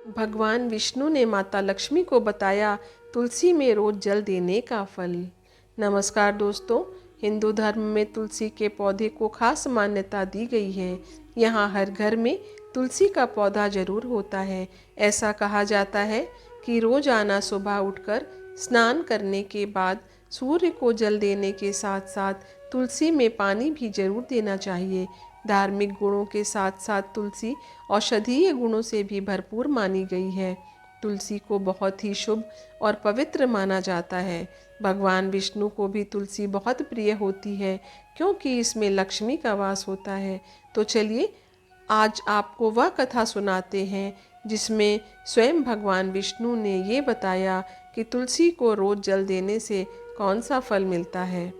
भगवान विष्णु ने माता लक्ष्मी को बताया तुलसी में रोज जल देने का फल। नमस्कार दोस्तों, हिंदू धर्म में तुलसी के पौधे को खास मान्यता दी गई है। यहाँ हर घर में तुलसी का पौधा जरूर होता है। ऐसा कहा जाता है कि रोजाना सुबह उठकर स्नान करने के बाद सूर्य को जल देने के साथ साथ तुलसी में पानी भी जरूर देना चाहिए। धार्मिक गुणों के साथ साथ तुलसी औषधीय गुणों से भी भरपूर मानी गई है। तुलसी को बहुत ही शुभ और पवित्र माना जाता है। भगवान विष्णु को भी तुलसी बहुत प्रिय होती है, क्योंकि इसमें लक्ष्मी का वास होता है। तो चलिए आज आपको वह कथा सुनाते हैं जिसमें स्वयं भगवान विष्णु ने ये बताया कि तुलसी को रोज जल देने से कौन सा फल मिलता है।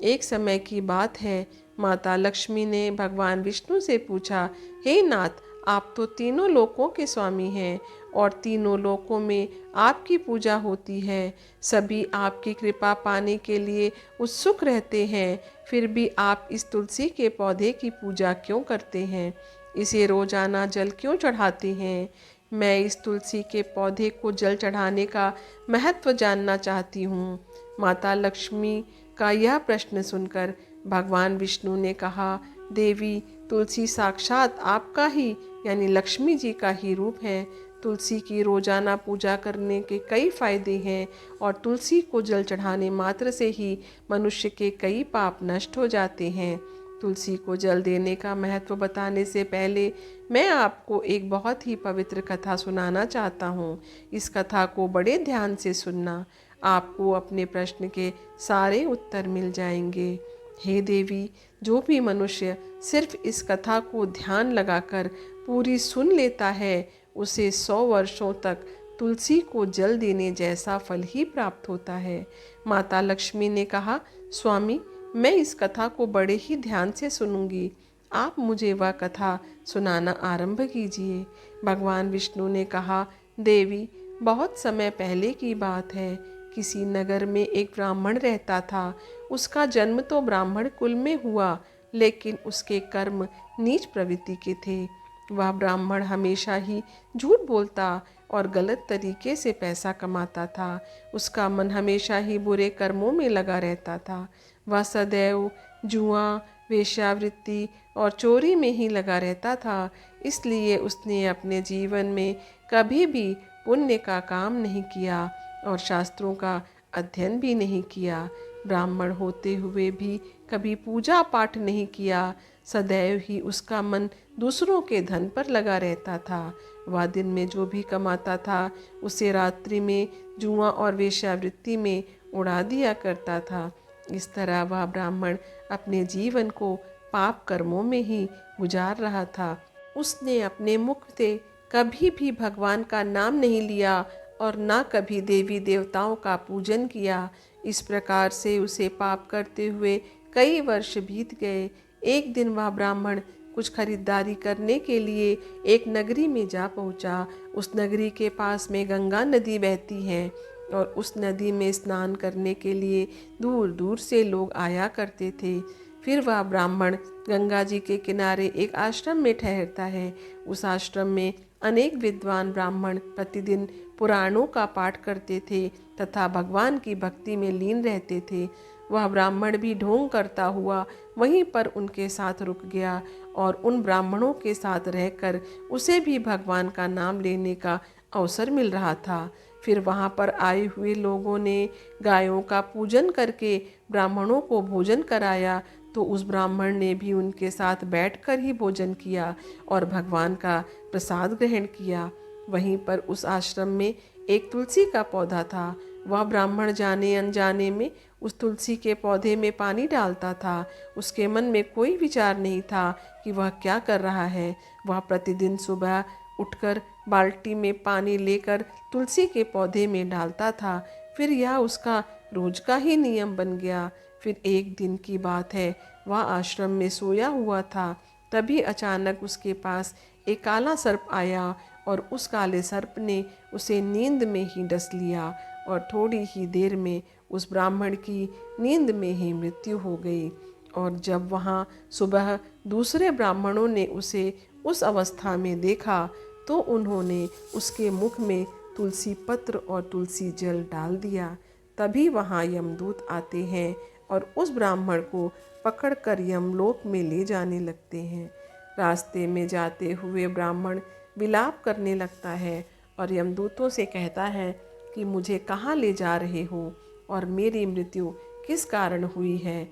एक समय की बात है, माता लक्ष्मी ने भगवान विष्णु से पूछा, हे नाथ, आप तो तीनों लोकों के स्वामी हैं और तीनों लोकों में आपकी पूजा होती है। सभी आपकी कृपा पाने के लिए उत्सुक रहते हैं, फिर भी आप इस तुलसी के पौधे की पूजा क्यों करते हैं? इसे रोजाना जल क्यों चढ़ाते हैं? मैं इस तुलसी के पौधे को जल चढ़ाने का महत्व जानना चाहती हूँ। माता लक्ष्मी का यह प्रश्न सुनकर भगवान विष्णु ने कहा, देवी, तुलसी साक्षात आपका ही यानी लक्ष्मी जी का ही रूप है। तुलसी की रोजाना पूजा करने के कई फायदे हैं और तुलसी को जल चढ़ाने मात्र से ही मनुष्य के कई पाप नष्ट हो जाते हैं। तुलसी को जल देने का महत्व बताने से पहले मैं आपको एक बहुत ही पवित्र कथा सुनाना चाहता हूँ। इस कथा को बड़े ध्यान से सुनना, आपको अपने प्रश्न के सारे उत्तर मिल जाएंगे। हे देवी, जो भी मनुष्य सिर्फ इस कथा को ध्यान लगाकर पूरी सुन लेता है, उसे 100 वर्षों तक तुलसी को जल देने जैसा फल ही प्राप्त होता है। माता लक्ष्मी ने कहा, स्वामी, मैं इस कथा को बड़े ही ध्यान से सुनूंगी। आप मुझे वह कथा सुनाना आरंभ कीजिए। भगवान विष्णु ने कहा, देवी, बहुत समय पहले की बात है। किसी नगर में एक ब्राह्मण रहता था। उसका जन्म तो ब्राह्मण कुल में हुआ, लेकिन उसके कर्म नीच प्रवृत्ति के थे। वह ब्राह्मण हमेशा ही झूठ बोलता और गलत तरीके से पैसा कमाता था। उसका मन हमेशा ही बुरे कर्मों में लगा रहता था। वह सदैव जुआ, वेश्यावृत्ति और चोरी में ही लगा रहता था। इसलिए उसने अपने जीवन में कभी भी पुण्य का काम नहीं किया और शास्त्रों का अध्ययन भी नहीं किया। ब्राह्मण होते हुए भी कभी पूजा पाठ नहीं किया। सदैव ही उसका मन दूसरों के धन पर लगा रहता था। वह दिन में जो भी कमाता था, उसे रात्रि में जुआ और वेश्यावृत्ति में उड़ा दिया करता था। इस तरह वह ब्राह्मण अपने जीवन को पाप कर्मों में ही गुजार रहा था। उसने अपने मुख से कभी भी भगवान का नाम नहीं लिया और ना कभी देवी देवताओं का पूजन किया। इस प्रकार से उसे पाप करते हुए कई वर्ष बीत गए। एक दिन वह ब्राह्मण कुछ खरीदारी करने के लिए एक नगरी में जा पहुंचा। उस नगरी के पास में गंगा नदी बहती है और उस नदी में स्नान करने के लिए दूर दूर से लोग आया करते थे। फिर वह ब्राह्मण गंगा जी के किनारे एक आश्रम में ठहरता है। उस आश्रम में अनेक विद्वान ब्राह्मण प्रतिदिन पुराणों का पाठ करते थे तथा भगवान की भक्ति में लीन रहते थे। वह ब्राह्मण भी ढोंग करता हुआ वहीं पर उनके साथ रुक गया और उन ब्राह्मणों के साथ रहकर उसे भी भगवान का नाम लेने का अवसर मिल रहा था। फिर वहाँ पर आए हुए लोगों ने गायों का पूजन करके ब्राह्मणों को भोजन कराया, तो उस ब्राह्मण ने भी उनके साथ बैठकर ही भोजन किया और भगवान का प्रसाद ग्रहण किया। वहीं पर उस आश्रम में एक तुलसी का पौधा था। वह ब्राह्मण जाने अनजाने में उस तुलसी के पौधे में पानी डालता था। उसके मन में कोई विचार नहीं था कि वह क्या कर रहा है। वह प्रतिदिन सुबह उठकर बाल्टी में पानी लेकर तुलसी के पौधे में डालता था। फिर यह उसका रोज का ही नियम बन गया। फिर एक दिन की बात है, वह आश्रम में सोया हुआ था। तभी अचानक उसके पास एक काला सर्प आया और उस काले सर्प ने उसे नींद में ही डस लिया और थोड़ी ही देर में उस ब्राह्मण की नींद में ही मृत्यु हो गई। और जब वहाँ सुबह दूसरे ब्राह्मणों ने उसे उस अवस्था में देखा तो उन्होंने उसके मुख में तुलसी पत्र और तुलसी जल डाल दिया। तभी वहाँ यमदूत आते हैं और उस ब्राह्मण को पकड़कर यमलोक में ले जाने लगते हैं। रास्ते में जाते हुए ब्राह्मण विलाप करने लगता है और यमदूतों से कहता है कि मुझे कहाँ ले जा रहे हो और मेरी मृत्यु किस कारण हुई है।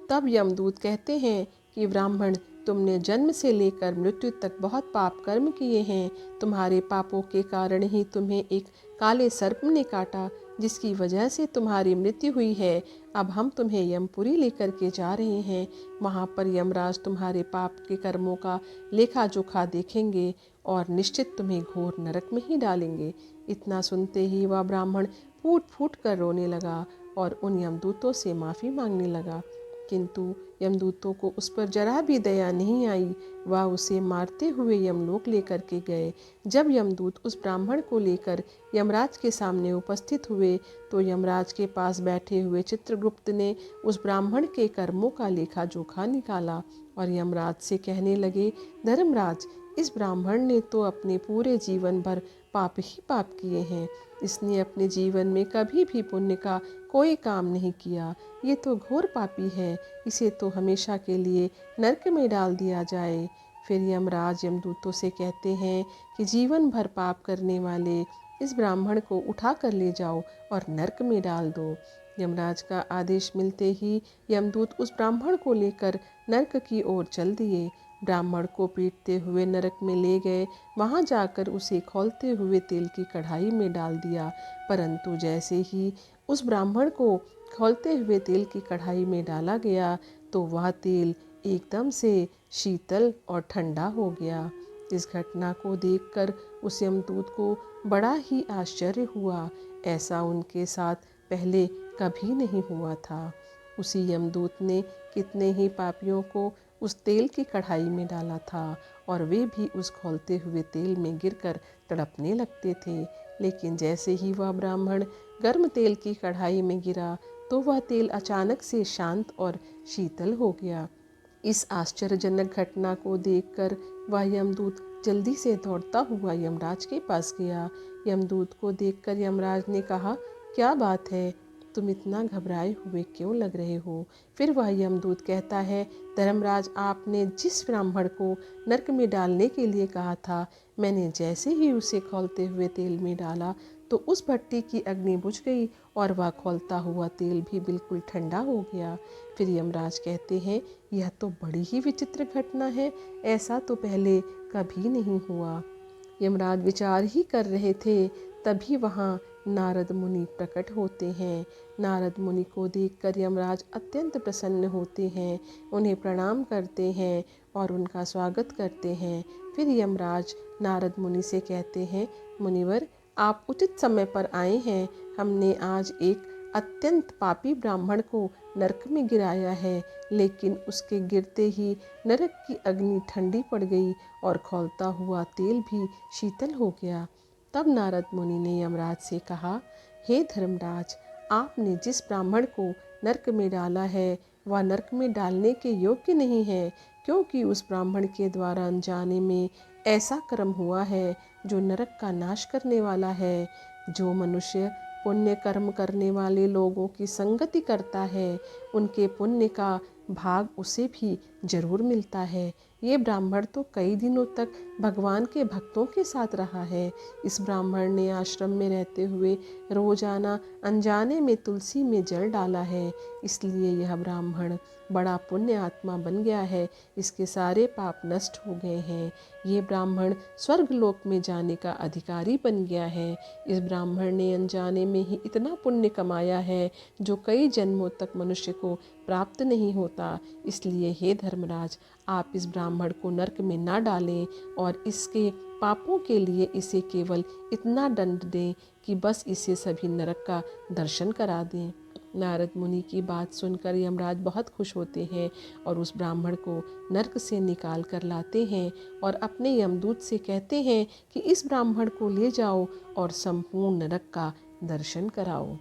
तब यमदूत कहते हैं कि ब्राह्मण, तुमने जन्म से लेकर मृत्यु तक बहुत पाप कर्म किए हैं। तुम्हारे पापों के कारण ही तुम्हें एक काले सर्प ने काटा, जिसकी वजह से तुम्हारी मृत्यु हुई है। अब हम तुम्हें यमपुरी लेकर के जा रहे हैं। वहाँ पर यमराज तुम्हारे पाप के कर्मों का लेखा जोखा देखेंगे और निश्चित तुम्हें घोर नरक में ही डालेंगे। इतना सुनते ही वह ब्राह्मण फूट फूट कर रोने लगा और उन यमदूतों से माफ़ी मांगने लगा। किंतु यमदूतों को उस पर जरा भी दया नहीं आई। वह उसे मारते हुए यमलोक लेकर के गए। जब यमदूत उस ब्राह्मण को लेकर यमराज के सामने उपस्थित हुए तो यमराज के पास बैठे हुए चित्रगुप्त ने उस ब्राह्मण के कर्मों का लेखा जोखा निकाला और यमराज से कहने लगे, धर्मराज, इस ब्राह्मण ने तो अपने पूरे जीवन भर पाप ही पाप किए हैं। इसने अपने जीवन में कभी भी पुण्य का कोई काम नहीं किया। ये तो घोर पापी है। इसे तो हमेशा के लिए नरक में डाल दिया जाए। फिर यमराज यमदूतों से कहते हैं कि जीवन भर पाप करने वाले इस ब्राह्मण को उठा कर ले जाओ और नरक में डाल दो। यमराज का आदेश मिलते ही यमदूत उस ब्राह्मण को लेकर नरक की ओर चल दिए। ब्राह्मण को पीटते हुए नरक में ले गए। वहां जाकर उसे खौलते हुए तेल की कढ़ाई में डाल दिया। परंतु जैसे ही उस ब्राह्मण को खौलते हुए तेल की कढ़ाई में डाला गया तो वह तेल एकदम से शीतल और ठंडा हो गया। इस घटना को देखकर उस यमदूत को बड़ा ही आश्चर्य हुआ। ऐसा उनके साथ पहले कभी नहीं हुआ था। उसी यमदूत ने कितने ही पापियों को उस तेल की कढ़ाई में डाला था और वे भी उस खौलते हुए तेल में गिरकर तड़पने लगते थे। लेकिन जैसे ही वह ब्राह्मण गर्म तेल की कढ़ाई में गिरा तो वह तेल अचानक से शांत और शीतल हो गया। इस आश्चर्यजनक घटना को देखकर वह यमदूत जल्दी से दौड़ता हुआ यमराज के पास गया। यमदूत को देखकर यमराज ने कहा, क्या बात है, तुम इतना घबराए हुए क्यों लग रहे हो? फिर वह यमदूत कहता है, धर्मराज, आपने जिस ब्राह्मण को नरक में डालने के लिए कहा था, मैंने जैसे ही उसे खौलते हुए तेल में डाला तो उस भट्टी की अग्नि बुझ गई और वह खौलता हुआ तेल भी बिल्कुल ठंडा हो गया। फिर यमराज कहते हैं, यह तो बड़ी ही विचित्र घटना है। ऐसा तो पहले कभी नहीं हुआ। यमराज विचार ही कर रहे थे, तभी वहाँ नारद मुनि प्रकट होते हैं। नारद मुनि को देखकर यमराज अत्यंत प्रसन्न होते हैं, उन्हें प्रणाम करते हैं और उनका स्वागत करते हैं। फिर यमराज नारद मुनि से कहते हैं, मुनिवर, आप उचित समय पर आए हैं। हमने आज एक अत्यंत पापी ब्राह्मण को नरक में गिराया है, लेकिन उसके गिरते ही नरक की अग्नि ठंडी पड़ गई और खौलता हुआ तेल भी शीतल हो गया। तब नारद मुनि ने यमराज से कहा, हे धर्मराज, आपने जिस ब्राह्मण को नरक में डाला है वह नरक में डालने के योग्य नहीं है, क्योंकि उस ब्राह्मण के द्वारा अनजाने में ऐसा कर्म हुआ है जो नरक का नाश करने वाला है। जो मनुष्य पुण्य कर्म करने वाले लोगों की संगति करता है, उनके पुण्य का भाग उसे भी जरूर मिलता है। ये ब्राह्मण तो कई दिनों तक भगवान के भक्तों के साथ रहा है। इस ब्राह्मण ने आश्रम में रहते हुए रोजाना अनजाने में तुलसी में जल डाला है, इसलिए यह ब्राह्मण बड़ा पुण्य आत्मा बन गया है। इसके सारे पाप नष्ट हो गए हैं। ये ब्राह्मण स्वर्ग लोक में जाने का अधिकारी बन गया है। इस ब्राह्मण ने अनजाने में ही इतना पुण्य कमाया है जो कई जन्मों तक मनुष्य को प्राप्त नहीं होता। इसलिए हे धर्मराज, आप इस ब्राह्मण को नरक में ना डालें और इसके पापों के लिए इसे केवल इतना दंड दें कि बस इसे सभी नरक का दर्शन करा दें। नारद मुनि की बात सुनकर यमराज बहुत खुश होते हैं और उस ब्राह्मण को नरक से निकाल कर लाते हैं और अपने यमदूत से कहते हैं कि इस ब्राह्मण को ले जाओ और संपूर्ण नरक का दर्शन कराओ।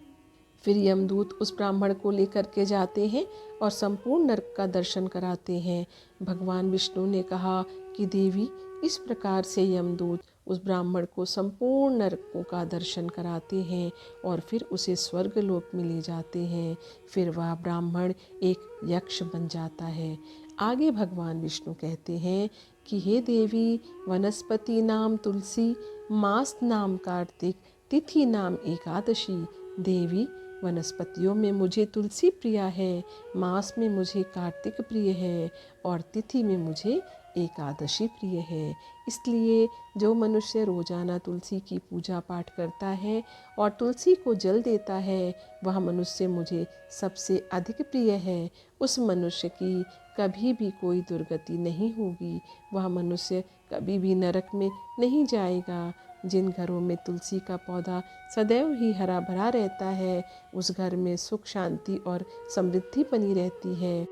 फिर यमदूत उस ब्राह्मण को लेकर के जाते हैं और संपूर्ण नरक का दर्शन कराते हैं। भगवान विष्णु ने कहा कि देवी इस प्रकार से यमदूत उस ब्राह्मण को संपूर्ण नरकों का दर्शन कराते हैं और फिर उसे स्वर्गलोक में ले जाते हैं। फिर वह ब्राह्मण एक यक्ष बन जाता है। आगे भगवान विष्णु कहते हैं कि हे देवी, वनस्पति नाम तुलसी, मास नाम कार्तिक, तिथि नाम एकादशी। देवी, वनस्पतियों में मुझे तुलसी प्रिया है, मास में मुझे कार्तिक प्रिय है और तिथि में मुझे एकादशी प्रिय है। इसलिए जो मनुष्य रोजाना तुलसी की पूजा पाठ करता है और तुलसी को जल देता है, वह मनुष्य मुझे सबसे अधिक प्रिय है। उस मनुष्य की कभी भी कोई दुर्गति नहीं होगी, वह मनुष्य कभी भी नरक में नहीं जाएगा। जिन घरों में तुलसी का पौधा सदैव ही हरा भरा रहता है, उस घर में सुख, शांति और समृद्धि बनी रहती है।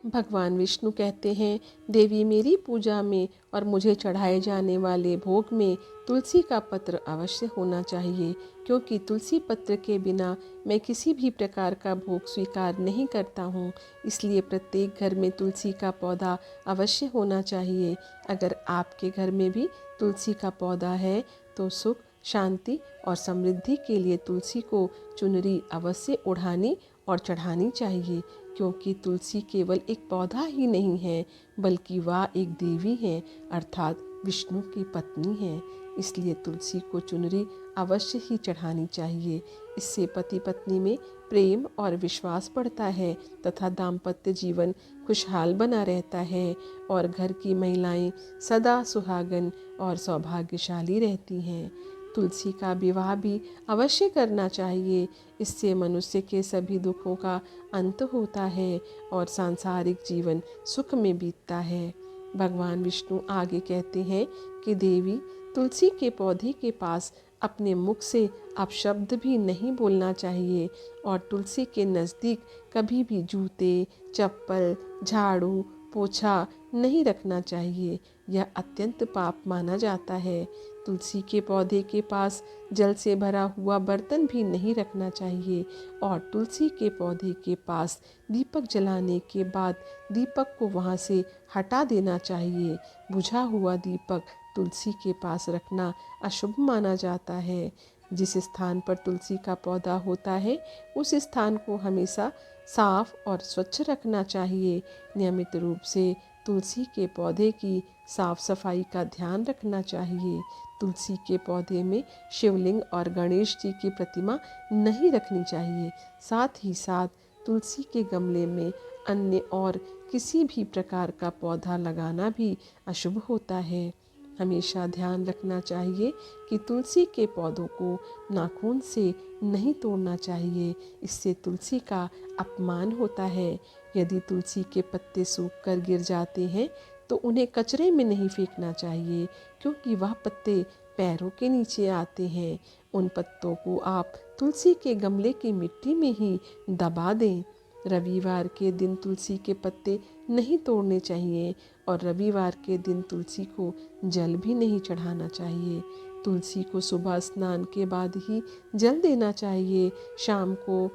भगवान विष्णु कहते हैं, देवी, मेरी पूजा में और मुझे चढ़ाए जाने वाले भोग में तुलसी का पत्र अवश्य होना चाहिए, क्योंकि तुलसी पत्र के बिना मैं किसी भी प्रकार का भोग स्वीकार नहीं करता हूँ। इसलिए प्रत्येक घर में तुलसी का पौधा अवश्य होना चाहिए। अगर आपके घर में भी तुलसी का पौधा है तो सुख, शांति और समृद्धि के लिए तुलसी को चुनरी अवश्य ओढ़ानी और चढ़ानी चाहिए, क्योंकि तुलसी केवल एक पौधा ही नहीं है, बल्कि वह एक देवी है, अर्थात विष्णु की पत्नी है। इसलिए तुलसी को चुनरी अवश्य ही चढ़ानी चाहिए। इससे पति पत्नी में प्रेम और विश्वास बढ़ता है तथा दाम्पत्य जीवन खुशहाल बना रहता है और घर की महिलाएं सदा सुहागन और सौभाग्यशाली रहती हैं। तुलसी का विवाह भी अवश्य करना चाहिए। इससे मनुष्य के सभी दुखों का अंत होता है और सांसारिक जीवन सुख में बीतता है। भगवान विष्णु आगे कहते हैं कि देवी, तुलसी के पौधे के पास अपने मुख से अपशब्द भी नहीं बोलना चाहिए और तुलसी के नज़दीक कभी भी जूते, चप्पल, झाड़ू, पोछा नहीं रखना चाहिए। यह अत्यंत पाप माना जाता है। तुलसी के पौधे के पास जल से भरा हुआ बर्तन भी नहीं रखना चाहिए और तुलसी के पौधे के पास दीपक जलाने के बाद दीपक को वहाँ से हटा देना चाहिए। बुझा हुआ दीपक तुलसी के पास रखना अशुभ माना जाता है। जिस स्थान पर तुलसी का पौधा होता है, उस स्थान को हमेशा साफ और स्वच्छ रखना चाहिए। नियमित रूप से तुलसी के पौधे की साफ सफाई का ध्यान रखना चाहिए। तुलसी के पौधे में शिवलिंग और गणेश जी की प्रतिमा नहीं रखनी चाहिए। साथ ही साथ तुलसी के गमले में अन्य और किसी भी प्रकार का पौधा लगाना भी अशुभ होता है। हमेशा ध्यान रखना चाहिए कि तुलसी के पौधों को नाखून से नहीं तोड़ना चाहिए। इससे तुलसी का अपमान होता है। यदि तुलसी के पत्ते सूख कर गिर जाते हैं तो उन्हें कचरे में नहीं फेंकना चाहिए, क्योंकि वह पत्ते पैरों के नीचे आते हैं। उन पत्तों को आप तुलसी के गमले की मिट्टी में ही दबा दें। रविवार के दिन तुलसी के पत्ते नहीं तोड़ने चाहिए और रविवार के दिन तुलसी को जल भी नहीं चढ़ाना चाहिए। तुलसी को सुबह स्नान के बाद ही जल देना चाहिए। शाम को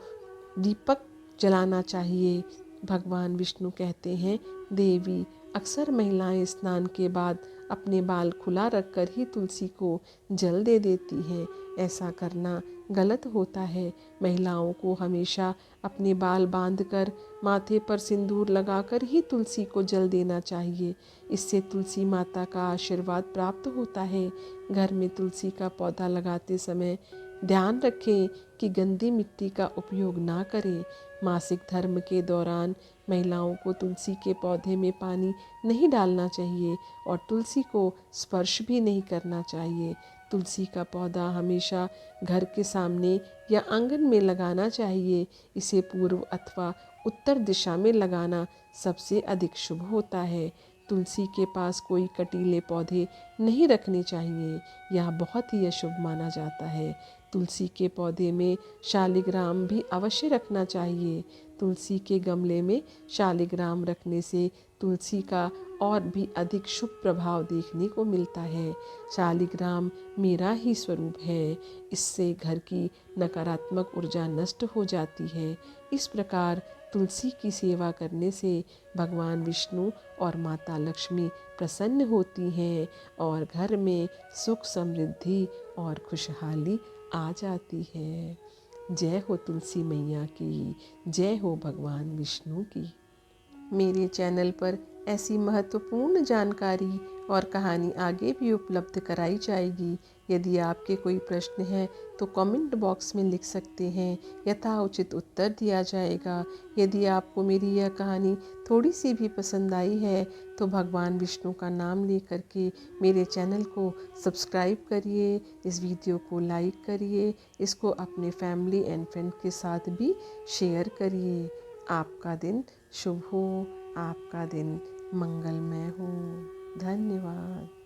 दीपक जलाना चाहिए। भगवान विष्णु कहते हैं, देवी, अक्सर महिलाएं स्नान के बाद अपने बाल खुला रखकर ही तुलसी को जल दे देती हैं। ऐसा करना गलत होता है। महिलाओं को हमेशा अपने बाल बांधकर माथे पर सिंदूर लगाकर ही तुलसी को जल देना चाहिए। इससे तुलसी माता का आशीर्वाद प्राप्त होता है। घर में तुलसी का पौधा लगाते समय ध्यान रखें कि गंदी मिट्टी का उपयोग ना करें। मासिक धर्म के दौरान महिलाओं को तुलसी के पौधे में पानी नहीं डालना चाहिए और तुलसी को स्पर्श भी नहीं करना चाहिए। तुलसी का पौधा हमेशा घर के सामने या आंगन में लगाना चाहिए। इसे पूर्व अथवा उत्तर दिशा में लगाना सबसे अधिक शुभ होता है। तुलसी के पास कोई कटीले पौधे नहीं रखने चाहिए। यह बहुत ही अशुभ माना जाता है। तुलसी के पौधे में शालिग्राम भी अवश्य रखना चाहिए। तुलसी के गमले में शालिग्राम रखने से तुलसी का और भी अधिक शुभ प्रभाव देखने को मिलता है। शालिग्राम मेरा ही स्वरूप है। इससे घर की नकारात्मक ऊर्जा नष्ट हो जाती है। इस प्रकार तुलसी की सेवा करने से भगवान विष्णु और माता लक्ष्मी प्रसन्न होती हैं और घर में सुख समृद्धि और खुशहाली आ जाती है। जय हो तुलसी मैया की, जय हो भगवान विष्णु की। मेरे चैनल पर ऐसी महत्वपूर्ण जानकारी और कहानी आगे भी उपलब्ध कराई जाएगी। यदि आपके कोई प्रश्न हैं तो कमेंट बॉक्स में लिख सकते हैं, यथाउचित उत्तर दिया जाएगा। यदि आपको मेरी यह कहानी थोड़ी सी भी पसंद आई है तो भगवान विष्णु का नाम लेकर के मेरे चैनल को सब्सक्राइब करिए, इस वीडियो को लाइक करिए, इसको अपने फैमिली एंड फ्रेंड के साथ भी शेयर करिए। आपका दिन शुभ हो, आपका दिन मंगलमय हो। धन्यवाद।